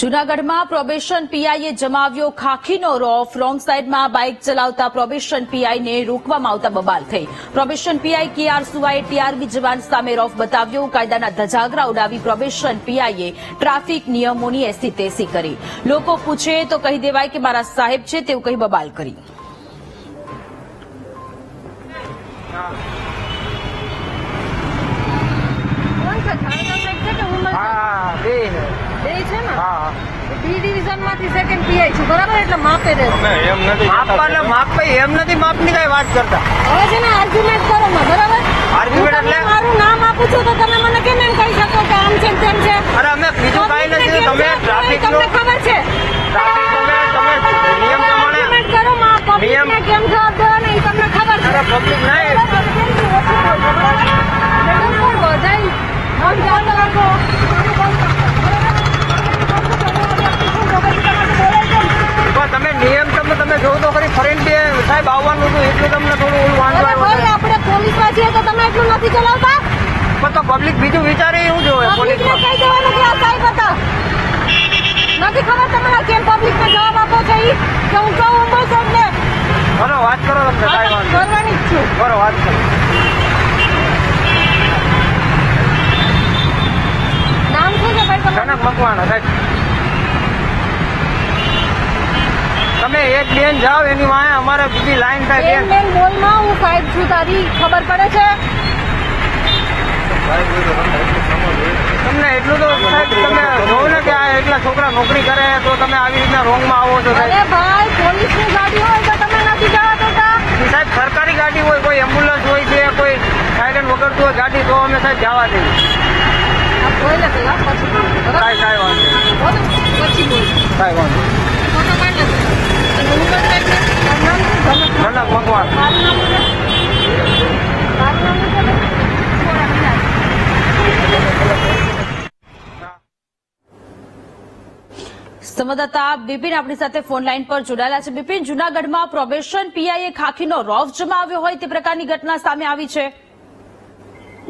જૂનાગઢમાં probation પીઆઈએ જમાવ્યો ખાખીનો રોફ. Wrong સાઈડમાં bike ચલાવતા પ્રોબેશન પીઆઈને રોકવામાં આવતા બબાલ થઈ. પ્રોબેશન પીઆઈ કેઆર સુવાએ ટીઆરબી જવાન સામે રોફ બતાવ્યો. કાયદાના ધજાગરા ઉડાવી પ્રોબેશન પીઆઈએ ટ્રાફિક નિયમોની એસી તેસી કરી. લોકો પૂછે તો કહી દેવાય કે મારા સાહેબ છે તેવું કહી બબાલ કરી. બી ડિવિઝન માંથી સેકન્ડ પીઆઈ છું, બરાબર? એટલે માપે રહે એમ નથી માપની કઈ વાત કરતા. હવે છે ને આર્ગ્યુમેન્ટ કરો માં, બરાબર? આર્ગ્યુમેન્ટ એટલે મારું નામ આપું છું તો તમે મને કેમ એમ કહી શકો કે આમ છે તેમ છે? અરે અમે બીજું કઈ નથી. તમે ટ્રાફિક તમને ખબર છે તમે નિયમ પ્રમાણે આર્ગ્યુમેન્ટ કરો માં, પબ્લિકને કેમ જવાબ દેવાનો એ તમને ખબર છે? પબ્લિક નહીં તમે નિયમ તમે જોવો તો ખરી. ફરેન્ટ સાહેબ આવવાનું હતું એટલું તમને થોડું ઓલું વાંધો આવ્યો. આપણે પોલીસમાં છીએ તો તમે એટલું નથી ચલાવતા? પણ તો પબ્લિક બીજું વિચારે એવું જોવે. પબ્લિકને કહી દેવાનું કે આ સાહેબ હતા. નથી ખબર તમને કેમ પબ્લિકને જવાબ આપો છો? ઈ કે હું કહું બસ એટલે બરો વાત કરો તમને કાંઈ વાંધો કરવાની જ છું. બરો વાત કરો. નામ શું છે ભાઈ તમારું? કનક મકવાણા સાહેબ. તમે એક બેન જાઓ એની વાંહે અમારે બીજી લાઈન થાય. બેન બોલમાં હું સાહેબ છું, તારી ખબર પડે છે? તમને એટલું તો સાહેબ તમે જોવો ને કે આ એટલા છોકરા નોકરી કરે તો તમે આવી રીતના રોંગમાં આવો છો અરે સાહેબ. ભાઈ, પોલીસની ગાડી હોય તો તમે નથી જવા દેતા? સાહેબ સરકારી ગાડી હોય, કોઈ એમ્બ્યુલન્સ હોય છે, કોઈ સાયરન વગરતું હોય ગાડી તો અમે સાહેબ જવા દઈએ. બોલે પેલા પછી બોલ. કાંઈ વાંધો નહીં. બોલો, પછી બોલ. કાંઈ વાંધો નહીં. ફોટો કાઢ લે. અને હું પણ કાઢ લે. તારું નામ શું? કનક મકવાણા. તારું નામ શું છે? તારું નામ શું છે? થોડા મિનિટ. સંવાદદાતા બિપિન આપણી સાથે ફોન લાઈન પર જોડાયેલા છે. બિપિન, જૂનાગઢમાં પ્રોબેશન પીઆઈએ ખાખીનો રોફ જમાવ્યો હોય તે પ્રકારની ઘટના સામે આવી છે.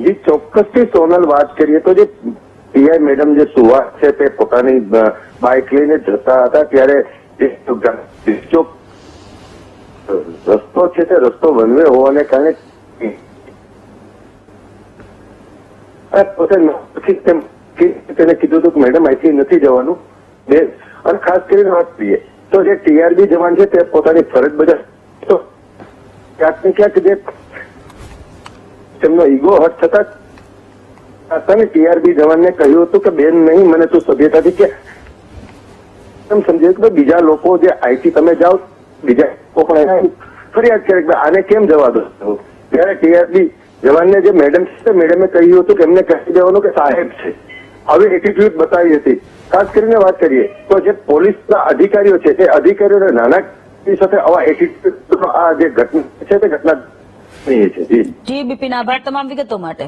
જી ચોક્કસથી સોનલ વાત કરીએ તો જે પીઆઈ મેડમ જે સુવાસ છે તે પોતાની બાઇક લઈને જતા હતા ત્યારે રસ્તો છે તે રસ્તો વનવે હોવાને કારણે પોતે તેને કીધું હતું કે મેડમ અહીંથી નથી જવાનું બે. અને ખાસ કરીને વાત કરીએ તો જે ટીઆરબી જવાન છે તે પોતાની ફરજ બજાવે તો ક્યાંક ને ક્યાંક જે તેમનો ઈગો હટ થતા ટીઆરબી જવાનને કહ્યું હતું કે બેન નહીં, મને તું સભ્યતાથી કે સમજે કે બીજા લોકો જે આઈટી તમે જાઓ બીજા લોકો પણ ફરિયાદ કરે કે આને કેમ જવા દો. ત્યારે ટીઆરબી જવાનને જે મેડમ છે મેડમે કહ્યું હતું કે એમને કહી દેવાનું કે સાહેબ છે. આવી એટીટ્યુડ બતાવી હતી. ખાસ કરીને વાત કરીએ તો જે પોલીસના અધિકારીઓ છે તે અધિકારીઓને નાના સાથે આવા એટીટ્યુડ આ જે ઘટના છે તે ઘટના છે. જી બિપિન, આભાર તમામ વિગતો માટે.